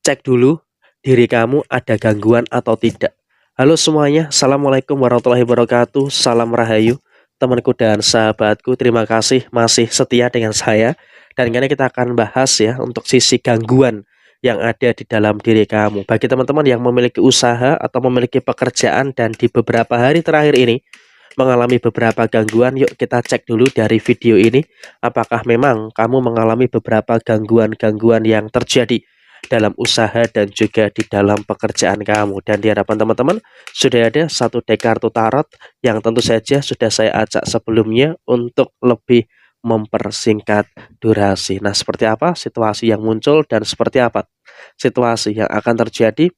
Cek dulu diri kamu ada gangguan atau tidak. Halo semuanya, Assalamualaikum warahmatullahi wabarakatuh. Salam Rahayu, temanku dan sahabatku. Terima kasih masih setia dengan saya. Dan kali ini kita akan bahas ya untuk sisi gangguan yang ada di dalam diri kamu. Bagi teman-teman yang memiliki usaha atau memiliki pekerjaan dan di beberapa hari terakhir ini mengalami beberapa gangguan, yuk kita cek dulu dari video ini. Apakah memang kamu mengalami beberapa gangguan-gangguan yang terjadi dalam usaha dan juga di dalam pekerjaan kamu. Dan di hadapan teman-teman sudah ada satu deck kartu tarot yang tentu saja sudah saya acak sebelumnya untuk lebih mempersingkat durasi. Nah, seperti apa situasi yang muncul dan seperti apa situasi yang akan terjadi?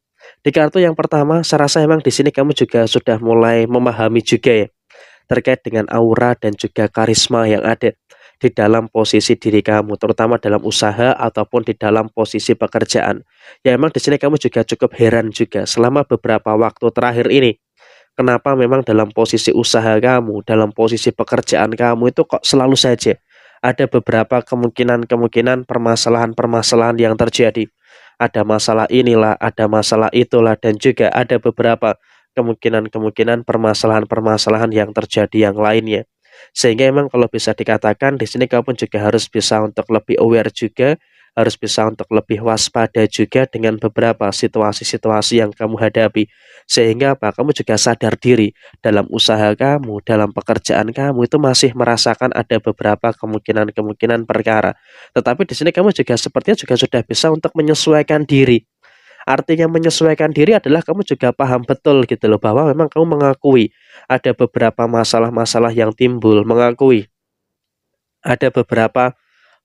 Di kartu yang pertama, saya rasa memang di sini kamu juga sudah mulai memahami juga ya terkait dengan aura dan juga karisma yang ada di dalam posisi diri kamu, terutama dalam usaha ataupun di dalam posisi pekerjaan. Ya memang di sini kamu juga cukup heran juga selama beberapa waktu terakhir ini. Kenapa memang dalam posisi usaha kamu, dalam posisi pekerjaan kamu itu kok selalu saja ada beberapa kemungkinan-kemungkinan permasalahan-permasalahan yang terjadi. Ada masalah inilah, ada masalah itulah, dan juga ada beberapa kemungkinan-kemungkinan permasalahan-permasalahan yang terjadi yang lainnya. Sehingga memang kalau bisa dikatakan di sini kamu juga harus bisa untuk lebih aware juga, harus bisa untuk lebih waspada juga dengan beberapa situasi-situasi yang kamu hadapi. Sehingga apa? Kamu juga sadar diri dalam usaha kamu, dalam pekerjaan kamu itu masih merasakan ada beberapa kemungkinan-kemungkinan perkara. Tetapi di sini kamu juga sepertinya juga sudah bisa untuk menyesuaikan diri. Artinya menyesuaikan diri adalah kamu juga paham betul gitu loh bahwa memang kamu mengakui ada beberapa masalah-masalah yang timbul, mengakui ada beberapa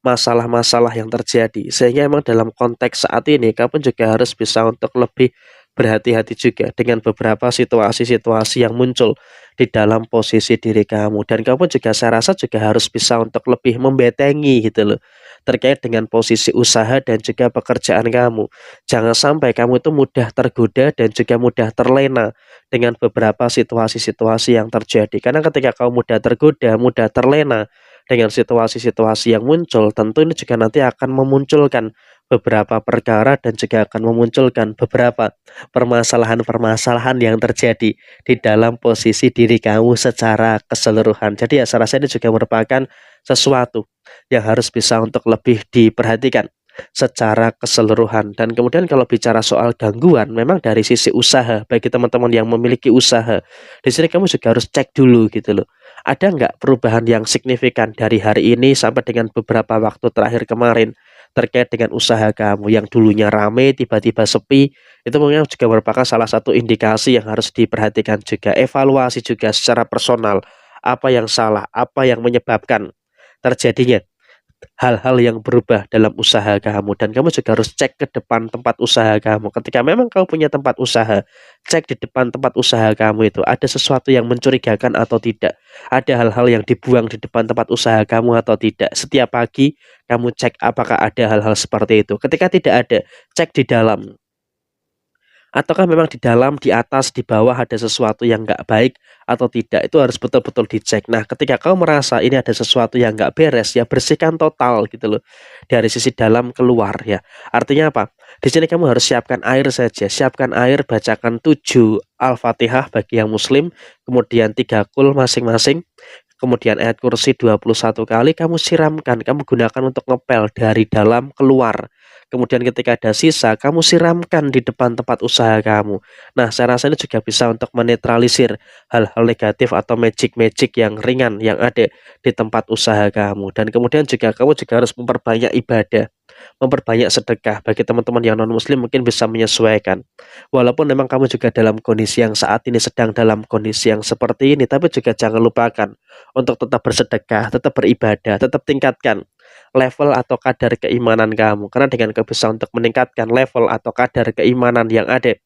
masalah-masalah yang terjadi. Sehingga memang dalam konteks saat ini kamu juga harus bisa untuk lebih berhati-hati juga dengan beberapa situasi-situasi yang muncul di dalam posisi diri kamu. Dan kamu juga saya rasa juga harus bisa untuk lebih membetengi gitu loh terkait dengan posisi usaha dan juga pekerjaan kamu. Jangan sampai kamu itu mudah tergoda dan juga mudah terlena dengan beberapa situasi-situasi yang terjadi. Karena ketika kamu mudah tergoda, mudah terlena dengan situasi-situasi yang muncul, tentu ini juga nanti akan memunculkan beberapa perkara dan juga akan memunculkan beberapa permasalahan-permasalahan yang terjadi di dalam posisi diri kamu secara keseluruhan. Jadi ya saya rasa ini juga merupakan sesuatu yang harus bisa untuk lebih diperhatikan secara keseluruhan. Dan kemudian kalau bicara soal gangguan, memang dari sisi usaha, bagi teman-teman yang memiliki usaha, di sini kamu juga harus cek dulu gitu loh. Ada nggak perubahan yang signifikan dari hari ini sampai dengan beberapa waktu terakhir kemarin terkait dengan usaha kamu yang dulunya rame tiba-tiba sepi? Itu mungkin juga merupakan salah satu indikasi yang harus diperhatikan juga, evaluasi juga secara personal. Apa yang salah, apa yang menyebabkan terjadinya hal-hal yang berubah dalam usaha kamu, dan kamu juga harus cek ke depan tempat usaha kamu. Ketika memang kamu punya tempat usaha, cek di depan tempat usaha kamu itu ada sesuatu yang mencurigakan atau tidak, ada hal-hal yang dibuang di depan tempat usaha kamu atau tidak. Setiap pagi kamu cek apakah ada hal-hal seperti itu. Ketika tidak ada, cek di dalam. Ataukah memang di dalam, di atas, di bawah ada sesuatu yang nggak baik atau tidak, itu harus betul-betul dicek. Nah, ketika kau merasa ini ada sesuatu yang nggak beres, ya bersihkan total gitu loh, dari sisi dalam keluar ya. Artinya apa? Di sini kamu harus siapkan air saja, siapkan air, bacakan 7 Al-Fatihah bagi yang muslim, kemudian 3 kul masing-masing, kemudian ayat kursi 21 kali kamu siramkan, kamu gunakan untuk ngepel dari dalam keluar. Kemudian ketika ada sisa, kamu siramkan di depan tempat usaha kamu. Nah, saya rasa ini juga bisa untuk menetralisir hal-hal negatif atau magic-magic yang ringan yang ada di tempat usaha kamu. Dan kemudian juga kamu juga harus memperbanyak ibadah, memperbanyak sedekah. Bagi teman-teman yang non-muslim mungkin bisa menyesuaikan. Walaupun memang kamu juga dalam kondisi yang saat ini sedang dalam kondisi yang seperti ini, tapi juga jangan lupakan untuk tetap bersedekah, tetap beribadah, tetap tingkatkan level atau kadar keimanan kamu. Karena dengan kau bisa untuk meningkatkan level atau kadar keimanan yang ada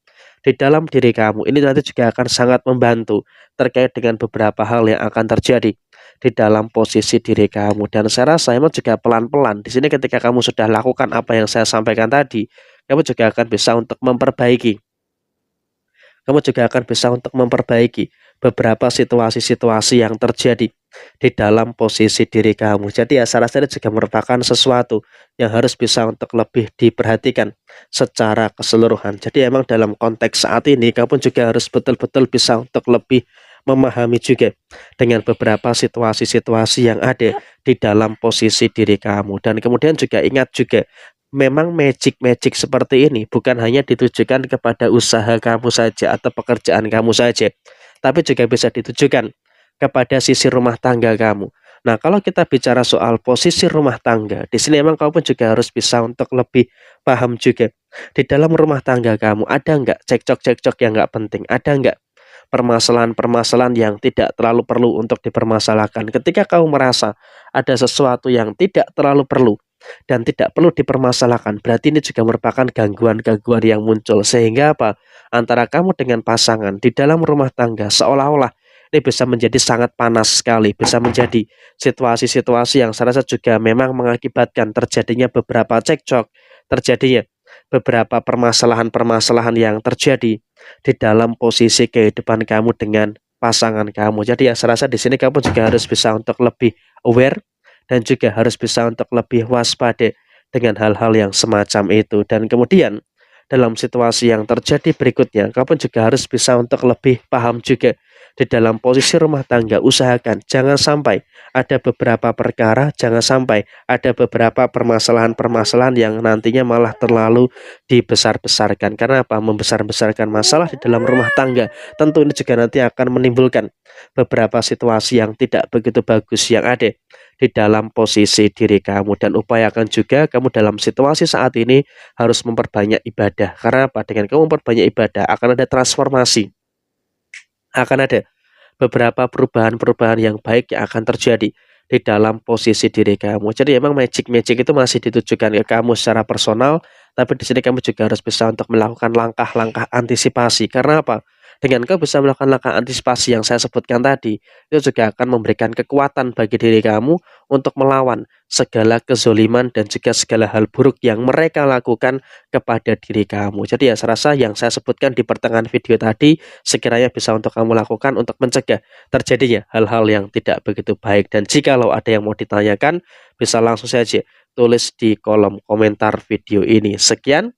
di dalam diri kamu, ini nanti juga akan sangat membantu terkait dengan beberapa hal yang akan terjadi di dalam posisi diri kamu. Dan saya rasa emang juga pelan-pelan di sini ketika kamu sudah lakukan apa yang saya sampaikan tadi, kamu juga akan bisa untuk memperbaiki kamu juga akan bisa untuk memperbaiki beberapa situasi-situasi yang terjadi di dalam posisi diri kamu. Jadi ya saya rasa ini juga merupakan sesuatu yang harus bisa untuk lebih diperhatikan secara keseluruhan. Jadi emang dalam konteks saat ini kamu juga harus betul-betul bisa untuk lebih memahami juga dengan beberapa situasi-situasi yang ada di dalam posisi diri kamu. Dan kemudian juga ingat juga, memang magic-magic seperti ini bukan hanya ditujukan kepada usaha kamu saja atau pekerjaan kamu saja, tapi juga bisa ditujukan kepada sisi rumah tangga kamu. Nah, kalau kita bicara soal posisi rumah tangga, di sini emang kamu juga harus bisa untuk lebih paham juga. Di dalam rumah tangga kamu ada nggak cekcok-cekcok yang nggak penting? Ada nggak permasalahan-permasalahan yang tidak terlalu perlu untuk dipermasalahkan? Ketika kamu merasa ada sesuatu yang tidak terlalu perlu dan tidak perlu dipermasalahkan, berarti ini juga merupakan gangguan-gangguan yang muncul. Sehingga apa? Antara kamu dengan pasangan di dalam rumah tangga seolah-olah ini bisa menjadi sangat panas sekali, bisa menjadi situasi-situasi yang saya rasa juga memang mengakibatkan terjadinya beberapa cekcok, terjadinya beberapa permasalahan-permasalahan yang terjadi di dalam posisi kehidupan kamu dengan pasangan kamu. Jadi ya saya rasa di sini kamu juga harus bisa untuk lebih aware dan juga harus bisa untuk lebih waspada dengan hal-hal yang semacam itu. Dan kemudian dalam situasi yang terjadi berikutnya, kamu juga harus bisa untuk lebih paham juga di dalam posisi rumah tangga. Usahakan jangan sampai ada beberapa perkara, jangan sampai ada beberapa permasalahan-permasalahan yang nantinya malah terlalu dibesar-besarkan. Karena apa? Membesar-besarkan masalah di dalam rumah tangga tentu ini juga nanti akan menimbulkan beberapa situasi yang tidak begitu bagus yang ada di dalam posisi diri kamu. Dan upayakan juga kamu dalam situasi saat ini harus memperbanyak ibadah. Karena apa? Dengan kamu memperbanyak ibadah akan ada transformasi, akan ada beberapa perubahan-perubahan yang baik yang akan terjadi di dalam posisi diri kamu. Jadi emang magic-magic itu masih ditujukan ke kamu secara personal, tapi di sini kamu juga harus bisa untuk melakukan langkah-langkah antisipasi. Karena apa? Dengan kau bisa melakukan langkah antisipasi yang saya sebutkan tadi, itu juga akan memberikan kekuatan bagi diri kamu untuk melawan segala kezoliman dan juga segala hal buruk yang mereka lakukan kepada diri kamu. Jadi ya saya rasa yang saya sebutkan di pertengahan video tadi sekiranya bisa untuk kamu lakukan untuk mencegah terjadinya hal-hal yang tidak begitu baik. Dan jikalau ada yang mau ditanyakan, bisa langsung saja tulis di kolom komentar video ini. Sekian,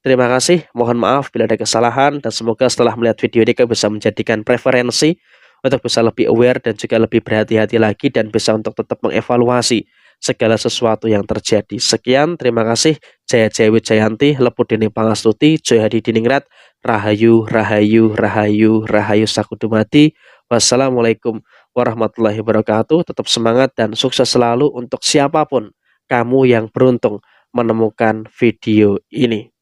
terima kasih, mohon maaf bila ada kesalahan, dan semoga setelah melihat video ini kamu bisa menjadikan preferensi untuk bisa lebih aware dan juga lebih berhati-hati lagi dan bisa untuk tetap mengevaluasi segala sesuatu yang terjadi. Sekian, terima kasih. Jaya Jaya Wijayanti, Leput Dini Pangastuti, Joy Hadi Diningrat, Rahayu, Rahayu, Rahayu, Rahayu Sakudumati. Wassalamualaikum warahmatullahi wabarakatuh. Tetap semangat dan sukses selalu untuk siapapun kamu yang beruntung menemukan video ini.